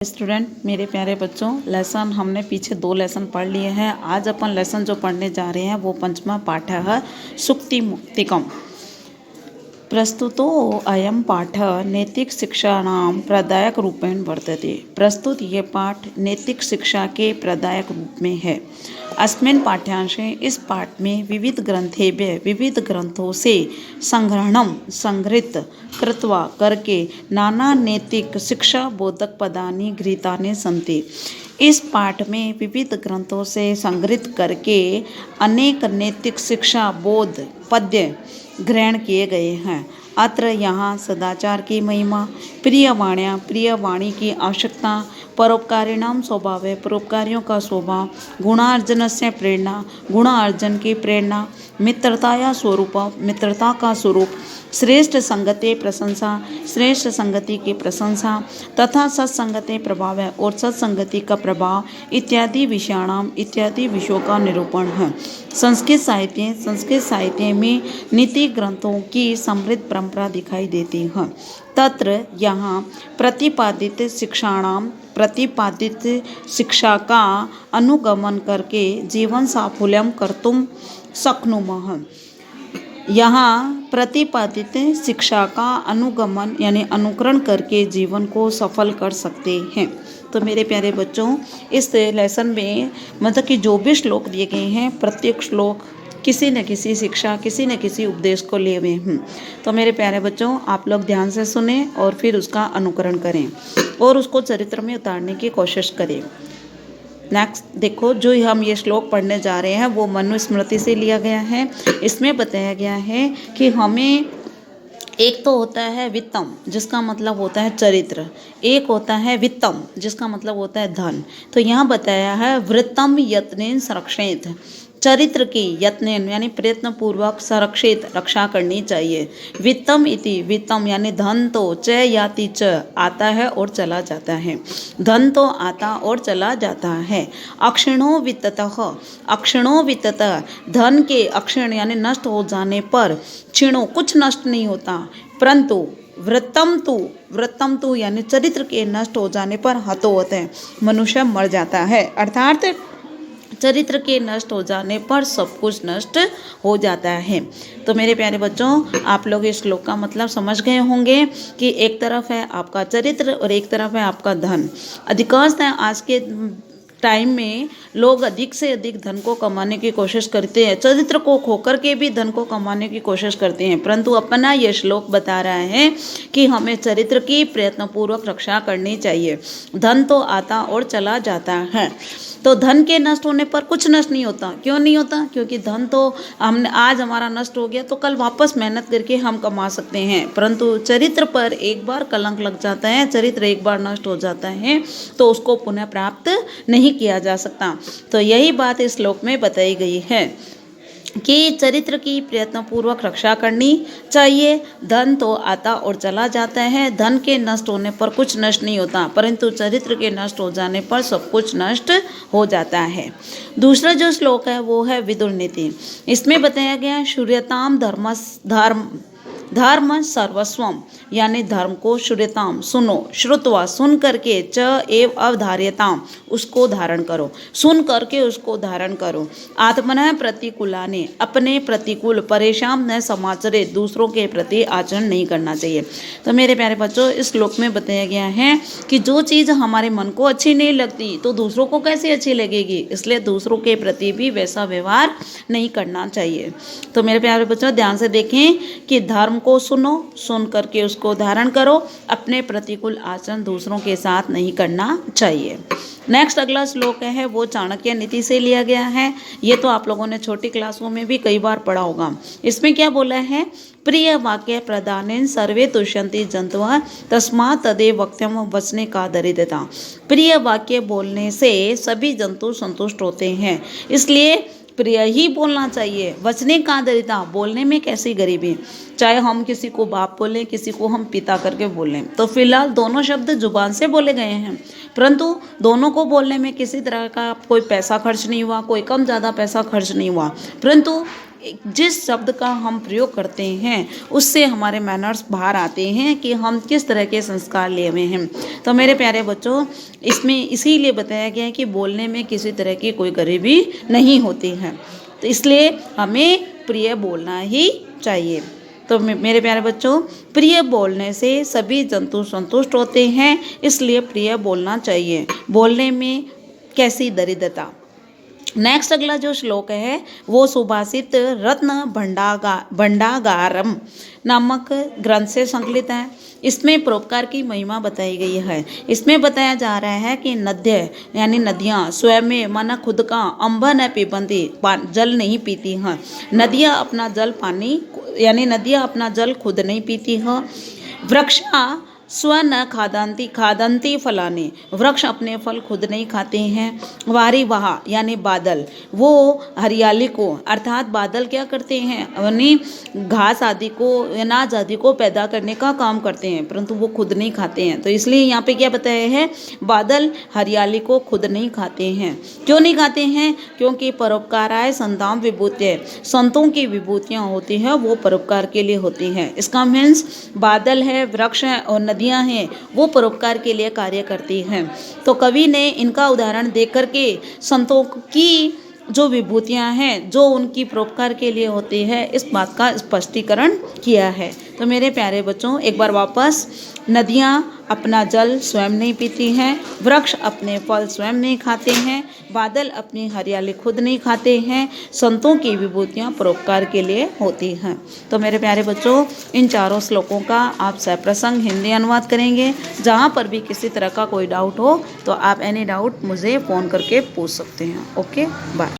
Student, मेरे प्यारे बच्चों, लेसन हमने पीछे 2 लेसन पढ़ लिए हैं। आज अपन लेसन जो पढ़ने जा रहे हैं वो पंचमा पाठ है सुक्ति मुक्तिकम। प्रस्तुतो अयम पाठ नैतिक शिक्षाणां प्रदायक रूपेण वर्तते। प्रस्तुत ये पाठ नैतिक शिक्षा के प्रदायक रूप में है। अस्मिन् पाठ्यांशे, इस पाठ में विविध ग्रंथेभ्यः, विविध ग्रंथों से संग्रहणम संग्रहित कृत्वा करके नाना नैतिक शिक्षा बोधक पदानि गृहीतानि सन्ति। इस पाठ में विविध ग्रंथों से संग्रहित करके अनेक नैतिक शिक्षा बोध पद्य ग्रहण किए गए हैं। अत्र यहाँ सदाचार की महिमा, प्रिय वाणी की आवश्यकता, परोपकारिणाम स्वभाव है, परोपकारियों का स्वभाव, गुणार्जन से प्रेरणा, गुणार्जन की प्रेरणा, मित्रताया स्वरूप, मित्रता का स्वरूप, श्रेष्ठ संगति प्रशंसा, श्रेष्ठ संगति की प्रशंसा, तथा सत्संगति प्रभाव है और सत्संगति का प्रभाव इत्यादि विषयाणाम, इत्यादि विषयों का निरूपण है। संस्कृत साहित्य में नीति ग्रंथों की समृद्ध परंपरा दिखाई देती है। तत्र यहाँ प्रतिपादित शिक्षा का अनुगमन करके जीवन साफल्यम कर्तुम शक्नुमः। यहाँ प्रतिपादित शिक्षा का अनुगमन यानी अनुकरण करके जीवन को सफल कर सकते हैं। तो मेरे प्यारे बच्चों, इस लेसन में मतलब कि जो भी श्लोक दिए गए हैं, प्रत्येक श्लोक किसी न किसी शिक्षा, किसी न किसी उपदेश को लिए हुए हैं। तो मेरे प्यारे बच्चों, आप लोग ध्यान से सुने और फिर उसका अनुकरण करें और उसको चरित्र में उतारने की कोशिश करें। नेक्स्ट देखो, जो हम ये श्लोक पढ़ने जा रहे हैं वो मनुस्मृति से लिया गया है। इसमें बताया गया है कि हमें एक तो होता है वित्तम, जिसका मतलब होता है चरित्र, एक होता है वित्तम, जिसका मतलब होता है धन। तो यहाँ बताया है वृत्तम यत्नेन संरक्षेत, चरित्र की यत्नेन यानी प्रयत्न पूर्वक संरक्षित रक्षा करनी चाहिए। वित्तम इति, वित्तम यानी धन तो च याति च, आता है और चला जाता है, धन तो आता और चला जाता है। अक्षिणो वित्ततः, अक्षिणो वित्ततः, धन के अक्षीण यानी नष्ट हो जाने पर, क्षीणो कुछ नष्ट नहीं होता, परंतु वृत्तम तु यानी चरित्र के नष्ट हो जाने पर हतो होते हैं, मनुष्य मर जाता है। अर्थात चरित्र के नष्ट हो जाने पर सब कुछ नष्ट हो जाता है। तो मेरे प्यारे बच्चों, आप लोग इस श्लोक का मतलब समझ गए होंगे कि एक तरफ है आपका चरित्र और एक तरफ है आपका धन। अधिकांशतः आज के टाइम में लोग अधिक से अधिक धन को कमाने की कोशिश करते हैं, चरित्र को खोकर के भी धन को कमाने की कोशिश करते हैं, परंतु अपना यह श्लोक बता रहा है कि हमें चरित्र की प्रयत्नपूर्वक रक्षा करनी चाहिए। धन तो आता और चला जाता है, तो धन के नष्ट होने पर कुछ नष्ट नहीं होता। क्यों नहीं होता? क्योंकि धन तो हमने आज हमारा नष्ट हो गया तो कल वापस मेहनत करके हम कमा सकते हैं, परंतु चरित्र पर एक बार कलंक लग जाता है, चरित्र एक बार नष्ट हो जाता है तो उसको पुनः प्राप्त नहीं किया जा सकता। तो यही बात इस श्लोक में बताई गई है कि चरित्र की प्रयत्नपूर्वक रक्षा करनी चाहिए। धन तो आता और चला जाता है, धन के नष्ट होने पर कुछ नष्ट नहीं होता, परंतु चरित्र के नष्ट हो जाने पर सब कुछ नष्ट हो जाता है। दूसरा जो श्लोक है वो है विदुर नीति। इसमें बताया गया श्रूयताम धर्म सर्वस्वम, यानी धर्म को श्रूयताम सुनो, श्रुत्वा सुन करके, च एव अवधार्यताम उसको धारण करो, सुन करके उसको धारण करो। आत्मनः प्रतिकूलाने, अपने प्रतिकूल, परेशान न समाचरे, दूसरों के प्रति आचरण नहीं करना चाहिए। तो मेरे प्यारे बच्चों, इस श्लोक में बताया गया है कि जो चीज़ हमारे मन को अच्छी नहीं लगती तो दूसरों को कैसे अच्छी लगेगी, इसलिए दूसरों के प्रति भी वैसा व्यवहार नहीं करना चाहिए। तो मेरे प्यारे बच्चों, ध्यान से देखें कि धर्म को सुनो, सुन करके उसको धारण करो, अपने प्रतिकूल आचरण दूसरों के साथ नहीं करना चाहिए। नेक्स्ट अगला श्लोक है वो चाणक्य नीति से लिया गया है। ये तो आप लोगों ने छोटी क्लासों में भी कई बार पढ़ा होगा। इसमें क्या बोला है? प्रिय वाक्य प्रदानेन सर्वे तुष्यन्ति जन्तवः तस्मात् तदेव वक्त्यम वचने का दरिद्रता। प्रिय वाक्य बोलने से सभी जंतु संतुष्ट होते हैं, इसलिए प्रिय ही बोलना चाहिए। वचने का दरिद्रता, बोलने में कैसी गरीबी, चाहे हम किसी को बाप बोलें, किसी को हम पिता करके बोलें, तो फिलहाल दोनों शब्द जुबान से बोले गए हैं, परंतु दोनों को बोलने में किसी तरह का कोई पैसा खर्च नहीं हुआ, कोई कम ज़्यादा पैसा खर्च नहीं हुआ, परंतु जिस शब्द का हम प्रयोग करते हैं उससे हमारे मैनर्स बाहर आते हैं कि हम किस तरह के संस्कार लिए हुए हैं। तो मेरे प्यारे बच्चों, इसमें इसीलिए बताया गया है कि बोलने में किसी तरह की कोई गरीबी नहीं होती है, तो इसलिए हमें प्रिय बोलना ही चाहिए। तो मेरे प्यारे बच्चों, प्रिय बोलने से सभी जंतु संतुष्ट होते हैं, इसलिए प्रिय बोलना चाहिए। बोलने में कैसी दरिद्रता। नेक्स्ट अगला जो श्लोक है वो सुभाषित रत्न भंडागारम नामक ग्रंथ से संकलित है। इसमें परोपकार की महिमा बताई गई है। इसमें बताया जा रहा है कि नद्य यानी नदियाँ स्वयं में माना खुद का अम्ब न पीबंती, जल नहीं पीती हैं। नदियाँ अपना जल पानी यानी नदियाँ अपना जल खुद नहीं पीती हैं। वृक्षा स्व न खादंती फलाने, वृक्ष अपने फल खुद नहीं खाते हैं। वारी वहा यानी बादल, वो हरियाली को अर्थात बादल क्या करते हैं, यानी घास आदि को अनाज आदि को पैदा करने का काम करते हैं, परंतु वो खुद नहीं खाते हैं। तो इसलिए यहाँ पे क्या बताया है, बादल हरियाली को खुद नहीं खाते हैं। क्यों नहीं खाते हैं? क्योंकि परोपकाराय संताम विभूति, संतों की विभूतियाँ होती हैं वो परोपकार के लिए होती हैं। इसका मीन्स बादल है, वृक्ष है और नदियाँ हैं, वो परोपकार के लिए कार्य करती हैं। तो कवि ने इनका उदाहरण दे करके संतों की जो विभूतियाँ हैं जो उनकी परोपकार के लिए होती है, इस बात का स्पष्टीकरण किया है। तो मेरे प्यारे बच्चों, एक बार वापस, नदियाँ अपना जल स्वयं नहीं पीती हैं, वृक्ष अपने फल स्वयं नहीं खाते हैं, बादल अपनी हरियाली खुद नहीं खाते हैं, संतों की विभूतियाँ परोपकार के लिए होती हैं। तो मेरे प्यारे बच्चों, इन चारों श्लोकों का आप सप्रसंग हिंदी अनुवाद करेंगे। जहाँ पर भी किसी तरह का कोई डाउट हो तो आप एनी डाउट मुझे फ़ोन करके पूछ सकते हैं। Okay, bye.